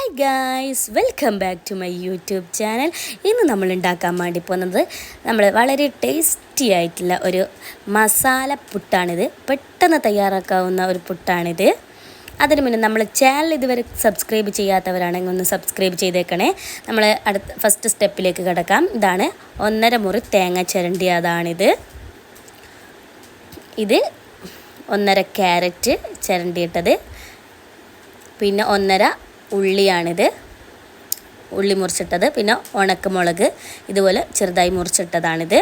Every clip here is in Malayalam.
Hi guys, welcome back to my YouTube channel. ഇന്ന് നമ്മൾ ഉണ്ടാക്കാൻ വേണ്ടി പോകുന്നത് വളരെ ടേസ്റ്റി ആയിട്ടുള്ള ഒരു മസാല പുട്ടാണിത്. പെട്ടെന്ന് തയ്യാറാക്കാവുന്ന ഒരു പുട്ടാണിത്. അതിന് മുന്നേ നമ്മൾ ചാനൽ ഇതുവരെ സബ്സ്ക്രൈബ് ചെയ്യാത്തവരാണെങ്കിൽ ഒന്ന് സബ്സ്ക്രൈബ് ചെയ്തേക്കണേ. നമ്മൾ ഫസ്റ്റ് സ്റ്റെപ്പിലേക്ക് കിടക്കാം. ഇതാണ് 1.5 മുറി തേങ്ങ ചിരണ്ടിയതാണിത്. ഇത് 1.5 ക്യാരറ്റ് ചിരണ്ടിയിട്ടത്, പിന്നെ 1.5 ഉള്ളിയാണിത്, ഉള്ളി മുറിച്ചിട്ടത്, പിന്നെ ഉണക്കമുളക് ഇതുപോലെ ചെറുതായി മുറിച്ചിട്ടതാണിത്.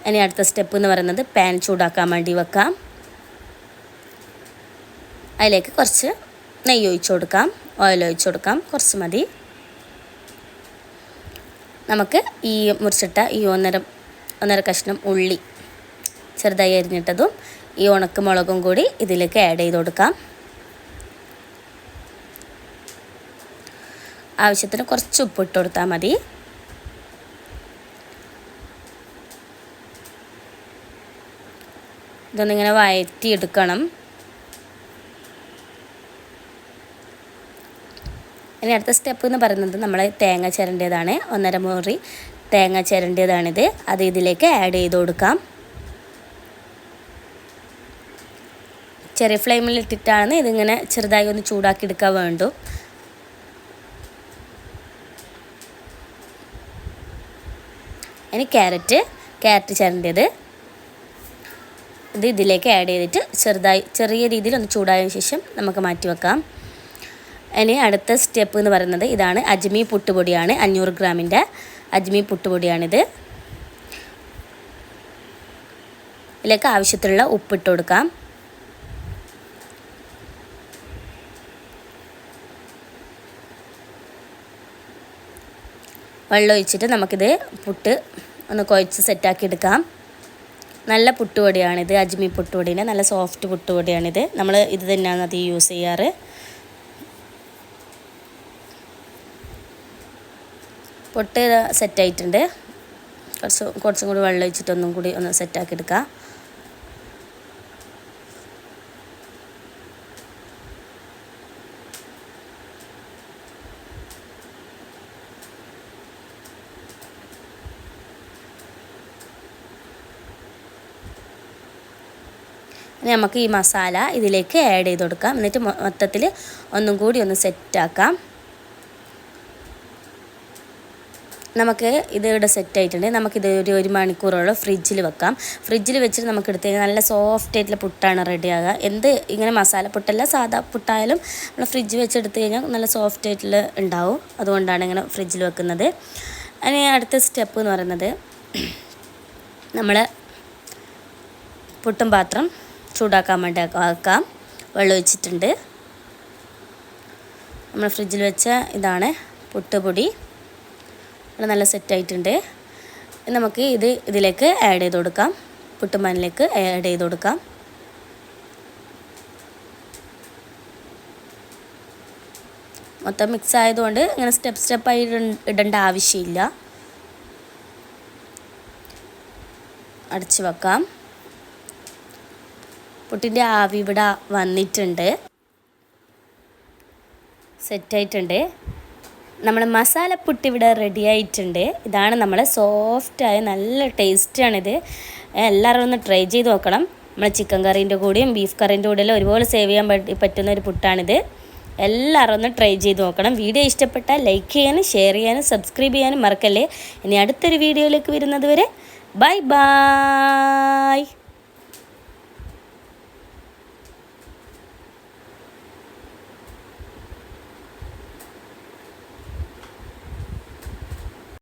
ഇനി അടുത്ത സ്റ്റെപ്പ് എന്ന് പറയുന്നത് പാൻ ചൂടാക്കാൻ വേണ്ടി വെക്കാം. അതിലേക്ക് കുറച്ച് നെയ്യ് ഒഴിച്ചു കൊടുക്കാം, ഓയിൽ ഒഴിച്ചു കൊടുക്കാം, കുറച്ച് മതി. നമുക്ക് ഈ മുറിച്ചിട്ട ഈ 1.5 കഷ്ണം ഉള്ളി ചെറുതായി അരിഞ്ഞിട്ടതും ഈ ഉണക്കമുളകും കൂടി ഇതിലേക്ക് ആഡ് ചെയ്ത് കൊടുക്കാം. ആവശ്യത്തിന് കുറച്ച് ഉപ്പിട്ട് കൊടുത്താൽ മതി. ഇതൊന്നിങ്ങനെ വഴറ്റിയെടുക്കണം. ഇനി അടുത്ത സ്റ്റെപ്പ് എന്ന് പറയുന്നത് നമ്മൾ തേങ്ങ ചിരണ്ടിയതാണ്. 1.5 മുറി തേങ്ങ ചിരണ്ടിയതാണിത്. അത് ഇതിലേക്ക് ആഡ് ചെയ്ത് കൊടുക്കാം. ചെറിയ ഫ്ലെയിമിൽ ഇട്ടിട്ടാണ് ഇതിങ്ങനെ ചെറുതായി ഒന്ന് ചൂടാക്കി എടുക്കാൻ വേണ്ടു. ഇനി ക്യാരറ്റ് ചിരണ്ടിയത് ഇത് ഇതിലേക്ക് ആഡ് ചെയ്തിട്ട് ചെറിയ രീതിയിൽ ഒന്ന് ചൂടായതിനു ശേഷം നമുക്ക് മാറ്റി വെക്കാം. ഇനി അടുത്ത സ്റ്റെപ്പ് എന്ന് പറയുന്നത് ഇതാണ്. അജ്മി പുട്ടുപൊടിയാണ്, 500 ഗ്രാമിൻ്റെ അജ്മി പുട്ടുപൊടിയാണിത്. ഇതിലേക്ക് ആവശ്യത്തിലുള്ള ഉപ്പിട്ട് കൊടുക്കാം. വെള്ളം ഒഴിച്ചിട്ട് നമുക്കിത് പുട്ട് ഒന്ന് കുഴച്ച് സെറ്റാക്കി എടുക്കാം. നല്ല പുട്ടുപൊടിയാണിത്, അജ്മി പുട്ടുപൊടിൻ്റെ നല്ല സോഫ്റ്റ് പുട്ടുപൊടിയാണിത്. നമ്മൾ ഇത് തന്നെയാണ് അത് യൂസ് ചെയ്യാറ്. പുട്ട് സെറ്റായിട്ടുണ്ട്. കുറച്ചും കൂടി വെള്ളം ഒഴിച്ചിട്ട് ഒന്നും കൂടി ഒന്ന് സെറ്റാക്കി എടുക്കാം. ഇനി നമുക്ക് ഈ മസാല ഇതിലേക്ക് ആഡ് ചെയ്ത് കൊടുക്കാം. എന്നിട്ട് മൊത്തത്തിൽ ഒന്നും കൂടി ഒന്ന് സെറ്റാക്കാം. നമുക്ക് ഇത് ഇവിടെ സെറ്റായിട്ടുണ്ട്. നമുക്കിത് ഒരു 1 മണിക്കൂറോളം ഫ്രിഡ്ജിൽ വെക്കാം. ഫ്രിഡ്ജിൽ വെച്ചിട്ട് നമുക്ക് എടുത്ത് കഴിഞ്ഞാൽ നല്ല സോഫ്റ്റ് ആയിട്ടുള്ള പുട്ടാണ് റെഡിയാകുക. ഇങ്ങനെ മസാല പുട്ടല്ല, സാധാ പുട്ടായാലും നമ്മൾ ഫ്രിഡ്ജ് വെച്ചെടുത്ത് കഴിഞ്ഞാൽ നല്ല സോഫ്റ്റ് ആയിട്ടുള്ള ഉണ്ടാവും. അതുകൊണ്ടാണ് ഇങ്ങനെ ഫ്രിഡ്ജിൽ വെക്കുന്നത്. ഇനി അടുത്ത സ്റ്റെപ്പ് എന്ന് പറയുന്നത് നമ്മൾ പുട്ടും പാത്രം ചൂടാക്കാൻ വേണ്ടി ആക്കാം. വെള്ളം ഒഴിച്ചിട്ടുണ്ട്. നമ്മൾ ഫ്രിഡ്ജിൽ വെച്ച ഇതാണ് പുട്ടുപൊടി. നല്ല സെറ്റായിട്ടുണ്ട്. നമുക്ക് ഇതിലേക്ക് ആഡ് ചെയ്ത് കൊടുക്കാം. പുട്ടുമാനിലേക്ക് ആഡ് ചെയ്ത് കൊടുക്കാം. മൊത്തം മിക്സ് ആയതുകൊണ്ട് ഇങ്ങനെ സ്റ്റെപ്പായി ഇടേണ്ട ആവശ്യമില്ല. അടച്ച് വെക്കാം. പുട്ടിൻ്റെ ആവി ഇവിടെ വന്നിട്ടുണ്ട്, സെറ്റായിട്ടുണ്ട്. നമ്മൾ മസാലപ്പുട്ട് ഇവിടെ റെഡി ആയിട്ടുണ്ട്. ഇതാണ് നമ്മളെ സോഫ്റ്റായ നല്ല ടേസ്റ്റാണിത്. എല്ലാവരും ഒന്ന് ട്രൈ ചെയ്ത് നോക്കണം. നമ്മൾ ചിക്കൻ കറീൻ്റെ കൂടെയും ബീഫ് കറീൻ്റെ കൂടെയെല്ലാം ഒരുപോലെ സേവ് ചെയ്യാൻ പറ്റുന്ന ഒരു പുട്ടാണിത്. എല്ലാവരും ഒന്ന് ട്രൈ ചെയ്ത് നോക്കണം. വീഡിയോ ഇഷ്ടപ്പെട്ടാൽ ലൈക്ക് ചെയ്യാനും ഷെയർ ചെയ്യാനും സബ്സ്ക്രൈബ് ചെയ്യാനും മറക്കല്ലേ. ഇനി അടുത്തൊരു വീഡിയോയിലേക്ക് വരുന്നത് വരെ ബൈ ബൈ.